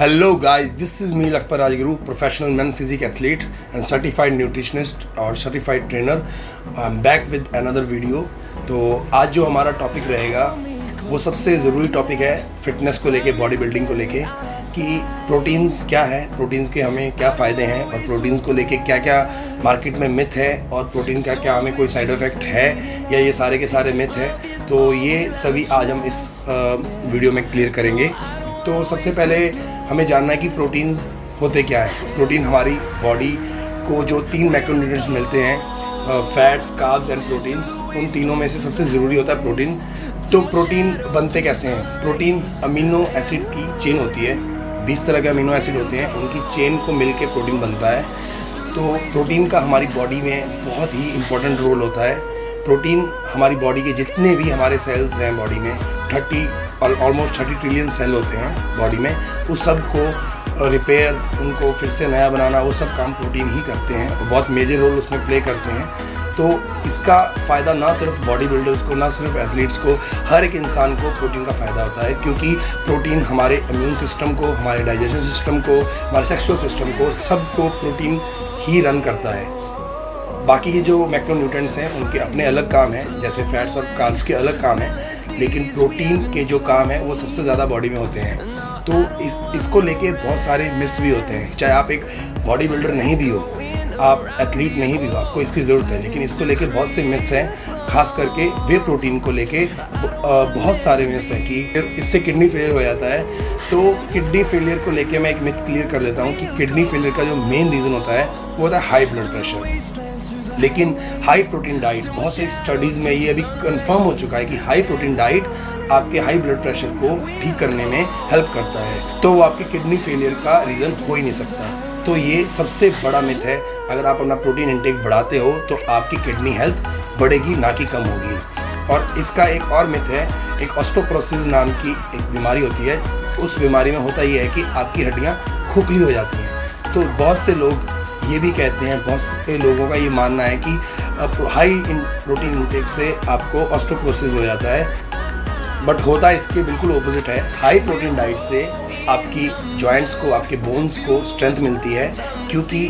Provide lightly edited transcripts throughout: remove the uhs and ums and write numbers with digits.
Hello guys, this is me Lakpar Rajguru, professional men physique athlete and certified nutritionist और certified trainer. I'm back with another video. तो आज जो हमारा topic रहेगा वो सबसे ज़रूरी टॉपिक है फिटनेस को लेके, बॉडी बिल्डिंग को लेके कि प्रोटीन्स क्या है, प्रोटीन्स के हमें क्या फ़ायदे हैं और प्रोटीन्स को लेके क्या क्या मार्केट में मिथ है और प्रोटीन का क्या हमें कोई साइड इफ़ेक्ट है या ये सारे के सारे मिथ हैं। तो ये सभी आज हम इस वीडियो में क्लियर करेंगे। तो सबसे पहले हमें जानना है कि प्रोटीन्स होते क्या हैं। प्रोटीन हमारी बॉडी को जो 3 मैक्रोन्यूट्रिएंट्स मिलते हैं, फैट्स, कार्ब्स एंड प्रोटीन्स, उन तीनों में से सबसे ज़रूरी होता है प्रोटीन। तो प्रोटीन बनते कैसे हैं? प्रोटीन अमीनो एसिड की चेन होती है, 20 तरह के अमीनो एसिड होते हैं, उनकी चेन को मिल के प्रोटीन बनता है। तो प्रोटीन का हमारी बॉडी में बहुत ही इम्पोर्टेंट रोल होता है। प्रोटीन हमारी बॉडी के जितने भी हमारे सेल्स हैं बॉडी में, ऑलमोस्ट 30 ट्रिलियन सेल होते हैं बॉडी में, उस सब को रिपेयर, उनको फिर से नया बनाना, वो सब काम प्रोटीन ही करते हैं और बहुत मेजर रोल उसमें प्ले करते हैं। तो इसका फ़ायदा ना सिर्फ बॉडी बिल्डर्स को, ना सिर्फ एथलीट्स को, हर एक इंसान को प्रोटीन का फ़ायदा होता है, क्योंकि प्रोटीन हमारे इम्यून सिस्टम को, हमारे डाइजेशन सिस्टम को, हमारे सेक्सुअल सिस्टम को, सबको प्रोटीन ही रन करता है। बाकी के जो मैक्रोन्यूट्रिएंट्स हैं उनके अपने अलग काम हैं, जैसे फैट्स और कार्ब्स के अलग काम हैं, लेकिन प्रोटीन के जो काम है वो सबसे ज़्यादा बॉडी में होते हैं। तो इसको लेके बहुत सारे मिस भी होते हैं। चाहे आप एक बॉडी बिल्डर नहीं भी हो, आप एथलीट नहीं भी हो, आपको इसकी ज़रूरत है, लेकिन इसको लेके बहुत से मिथ्स हैं। खास करके वे प्रोटीन को लेके बहुत सारे मिथ्स हैं कि इससे किडनी फेलियर हो जाता है। तो किडनी फेलियर को लेके मैं एक मिथ क्लियर कर देता हूँ कि किडनी फेलियर का जो मेन रीज़न होता है वो होता है हाई ब्लड प्रेशर। लेकिन हाई प्रोटीन डाइट, बहुत से स्टडीज़ में ये अभी कंफर्म हो चुका है कि हाई प्रोटीन डाइट आपके हाई ब्लड प्रेशर को ठीक करने में हेल्प करता है। तो वो आपके किडनी फेलियर का रीज़न हो ही नहीं सकता। तो ये सबसे बड़ा मिथ है। अगर आप अपना प्रोटीन इंटेक बढ़ाते हो तो आपकी किडनी हेल्थ बढ़ेगी, ना कि कम होगी। और इसका एक और मिथ है, एक ऑस्टियोपोरोसिस नाम की एक बीमारी होती है। उस बीमारी में होता ये है कि आपकी हड्डियाँ खोखली हो जाती हैं। तो बहुत से लोग ये भी कहते हैं, बहुत से लोगों का ये मानना है कि हाई प्रोटीन इंटेक से आपको ऑस्टियोपोरोसिस हो जाता है, बट होता इसके बिल्कुल ऑपोजिट है। हाई प्रोटीन डाइट से आपकी जॉइंट्स को, आपके बोन्स को स्ट्रेंथ मिलती है, क्योंकि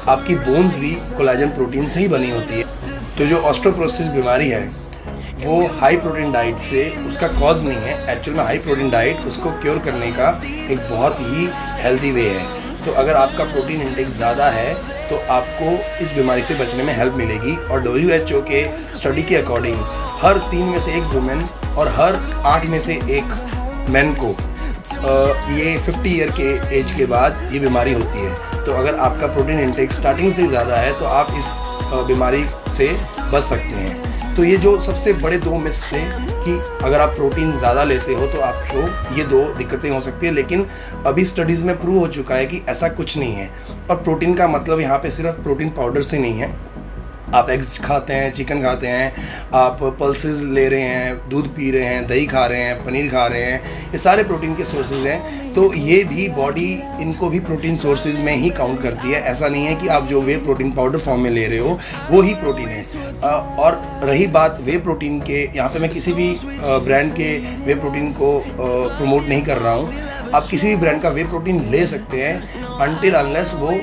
आपकी बोन्स भी कोलेजन प्रोटीन से ही बनी होती है। तो जो ऑस्टियोपोरोसिस बीमारी है वो हाई प्रोटीन डाइट से उसका कॉज नहीं है। एक्चुअल में हाई प्रोटीन डाइट उसको क्योर करने का एक बहुत ही हेल्दी वे है। तो अगर आपका प्रोटीन इंटेक ज़्यादा है तो आपको इस बीमारी से बचने में हेल्प मिलेगी। और WHO के स्टडी के अकॉर्डिंग हर 3 में से 1 वुमेन और हर 8 में से 1 मैन को ये 50 ईयर के एज के बाद ये बीमारी होती है। तो अगर आपका प्रोटीन इंटेक स्टार्टिंग से ज़्यादा है तो आप इस बीमारी से बच सकते हैं। तो ये जो सबसे बड़े 2 मिथ्स थे कि अगर आप प्रोटीन ज़्यादा लेते हो तो आपको ये 2 दिक्कतें हो सकती है, लेकिन अभी स्टडीज़ में प्रूव हो चुका है कि ऐसा कुछ नहीं है। और प्रोटीन का मतलब यहाँ पे सिर्फ प्रोटीन पाउडर से नहीं है। आप एग्स खाते हैं, चिकन खाते हैं, आप पल्सेस ले रहे हैं, दूध पी रहे हैं, दही खा रहे हैं, पनीर खा रहे हैं, ये सारे प्रोटीन के सोर्सेज हैं। तो ये भी बॉडी इनको भी प्रोटीन सोर्सेज में ही काउंट करती है। ऐसा नहीं है कि आप जो वे प्रोटीन पाउडर फॉर्म में ले रहे हो वो ही प्रोटीन है। और रही बात वे प्रोटीन के, यहाँ पे मैं किसी भी ब्रांड के वे प्रोटीन को प्रमोट नहीं कर रहा हूँ। आप किसी भी ब्रांड का वे प्रोटीन ले सकते हैं अनटिल अनलेस वो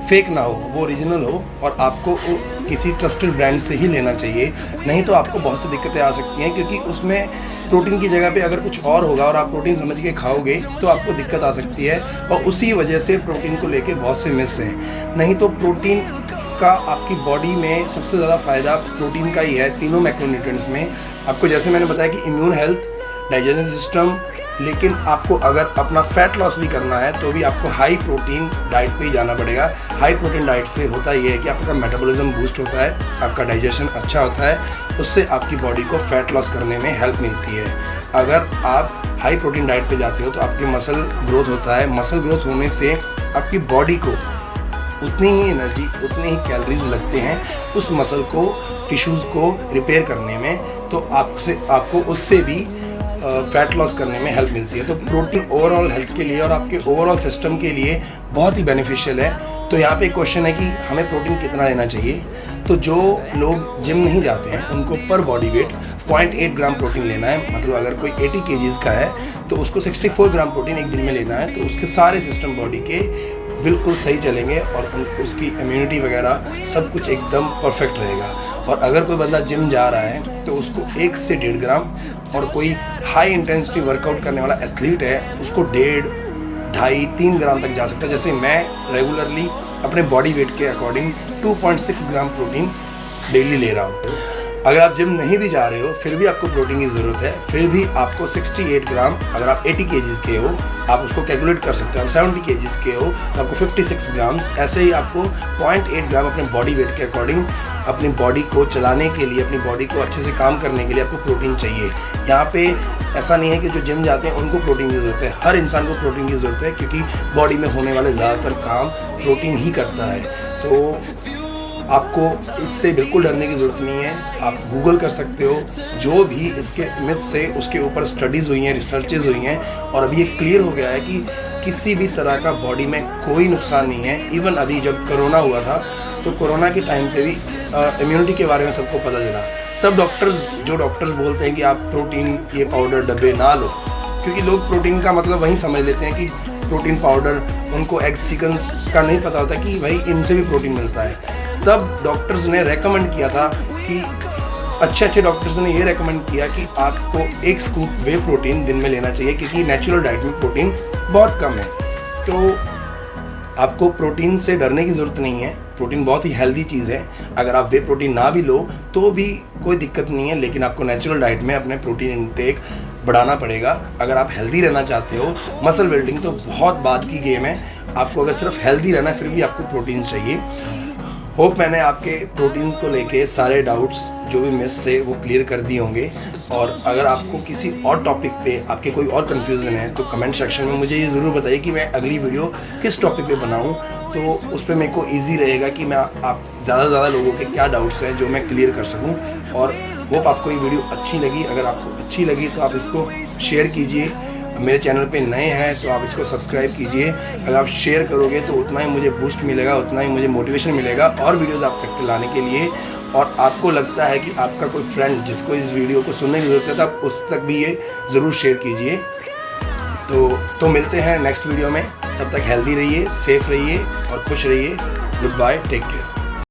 फेक ना हो, वो ओरिजिनल हो, और आपको किसी ट्रस्टेड ब्रांड से ही लेना चाहिए। नहीं तो आपको बहुत सी दिक्कतें आ सकती हैं, क्योंकि उसमें प्रोटीन की जगह पे अगर कुछ और होगा और आप प्रोटीन समझ के खाओगे तो आपको दिक्कत आ सकती है। और उसी वजह से प्रोटीन को लेके बहुत से मिस हैं। नहीं तो प्रोटीन का आपकी बॉडी में सबसे ज़्यादा फ़ायदा प्रोटीन का ही है, तीनों मैक्रोन्यूट्रिएंट्स में। आपको जैसे मैंने बताया कि इम्यून हेल्थ, डाइजेशन सिस्टम, लेकिन आपको अगर अपना फैट लॉस भी करना है तो भी आपको हाई प्रोटीन डाइट पे ही जाना पड़ेगा। हाई प्रोटीन डाइट से होता ये है कि आपका मेटाबॉलिज्म बूस्ट होता है, आपका डाइजेशन अच्छा होता है, उससे आपकी बॉडी को फैट लॉस करने में हेल्प मिलती है। अगर आप हाई प्रोटीन डाइट पे जाते हो तो आपकी मसल ग्रोथ होता है। मसल ग्रोथ होने से आपकी बॉडी को उतनी ही एनर्जी, उतने ही कैलोरीज लगते हैं उस मसल को, टिश्यूज़ को रिपेयर करने में। तो आपको उससे भी फैट लॉस करने में हेल्प मिलती है। तो प्रोटीन ओवरऑल हेल्थ के लिए और आपके ओवरऑल सिस्टम के लिए बहुत ही बेनिफिशियल है। तो यहाँ पे क्वेश्चन है कि हमें प्रोटीन कितना लेना चाहिए। तो जो लोग जिम नहीं जाते हैं उनको पर बॉडी वेट 0.8 ग्राम प्रोटीन लेना है। मतलब अगर कोई 80 kgs का है तो उसको 64 ग्राम प्रोटीन एक दिन में लेना है, तो उसके सारे सिस्टम बॉडी के बिल्कुल सही चलेंगे और उसकी इम्यूनिटी वगैरह सब कुछ एकदम परफेक्ट रहेगा। और अगर कोई बंदा जिम जा रहा है तो उसको 1 से 1.5 ग्राम, और कोई हाई इंटेंसिटी वर्कआउट करने वाला एथलीट है उसको 1.5, 2.5, 3 ग्राम तक जा सकता है। जैसे मैं रेगुलरली अपने बॉडी वेट के अकॉर्डिंग 2.6 ग्राम प्रोटीन डेली ले रहा हूँ। अगर आप जिम नहीं भी जा रहे हो फिर भी आपको प्रोटीन की ज़रूरत है, फिर भी आपको 68 ग्राम, अगर आप 80 kgs के हो आप उसको कैलकुलेट कर सकते हो। आप 70 kgs के हो तो आपको 56 ग्राम्स, ऐसे ही आपको 0.8 ग्राम अपने बॉडी वेट के अकॉर्डिंग अपनी बॉडी को चलाने के लिए, अपनी बॉडी को अच्छे से काम करने के लिए आपको प्रोटीन चाहिए। यहाँ पे ऐसा नहीं है कि जो जिम जाते हैं उनको प्रोटीन की ज़रूरत है, हर इंसान को प्रोटीन की ज़रूरत है, क्योंकि बॉडी में होने वाले ज़्यादातर काम प्रोटीन ही करता है। तो आपको इससे बिल्कुल डरने की ज़रूरत नहीं है। आप गूगल कर सकते हो, जो भी इसके मिथ्स से उसके ऊपर स्टडीज़ हुई हैं, रिसर्चेज हुई हैं, और अभी ये क्लियर हो गया है कि किसी भी तरह का बॉडी में कोई नुकसान नहीं है। इवन अभी जब कोरोना हुआ था तो कोरोना के टाइम पे भी इम्यूनिटी के बारे में सबको पता चला, तब डॉक्टर्स बोलते हैं कि आप प्रोटीन ये पाउडर डब्बे ना लो, क्योंकि लोग प्रोटीन का मतलब वही समझ लेते हैं कि प्रोटीन पाउडर, उनको एग्स चिकन्स का नहीं पता होता कि भाई इनसे भी प्रोटीन मिलता है। तब डॉक्टर्स ने रेकमेंड किया था कि अच्छे डॉक्टर्स ने ये रेकमेंड किया कि आपको 1 स्कूप वे प्रोटीन दिन में लेना चाहिए, क्योंकि नेचुरल डाइट में प्रोटीन बहुत कम है। तो आपको प्रोटीन से डरने की ज़रूरत नहीं है, प्रोटीन बहुत ही हेल्दी चीज़ है। अगर आप वे प्रोटीन ना भी लो तो भी कोई दिक्कत नहीं है, लेकिन आपको नेचुरल डाइट में अपने प्रोटीन इनटेक बढ़ाना पड़ेगा। अगर आप हेल्दी रहना चाहते हो, मसल बिल्डिंग तो बहुत बाद की गेम है, आपको अगर सिर्फ हेल्दी रहना है फिर भी आपको प्रोटीन चाहिए। होप मैंने आपके प्रोटीन्स को लेके सारे डाउट्स जो भी मिस थे वो क्लियर कर दिए होंगे। और अगर आपको किसी और टॉपिक पे आपके कोई और कन्फ्यूज़न है तो कमेंट सेक्शन में मुझे ये ज़रूर बताइए कि मैं अगली वीडियो किस टॉपिक पे बनाऊं, तो उस पर मेरे को ईजी रहेगा कि मैं आप ज़्यादा से ज़्यादा लोगों के क्या डाउट्स हैं जो मैं क्लियर कर सकूँ। और होप आपको ये वीडियो अच्छी लगी। अगर आपको अच्छी लगी तो आप इसको शेयर कीजिए। मेरे चैनल पे नए हैं तो आप इसको सब्सक्राइब कीजिए। अगर आप शेयर करोगे तो उतना ही मुझे बूस्ट मिलेगा, उतना ही मुझे मोटिवेशन मिलेगा और वीडियोस आप तक लाने के लिए। और आपको लगता है कि आपका कोई फ्रेंड जिसको इस वीडियो को सुनने की ज़रूरत है तो आप उस तक भी ये ज़रूर शेयर कीजिए। तो मिलते हैं नेक्स्ट वीडियो में। तब तक हेल्दी रहिए, सेफ रहिए और खुश रहिए। Goodbye, take care.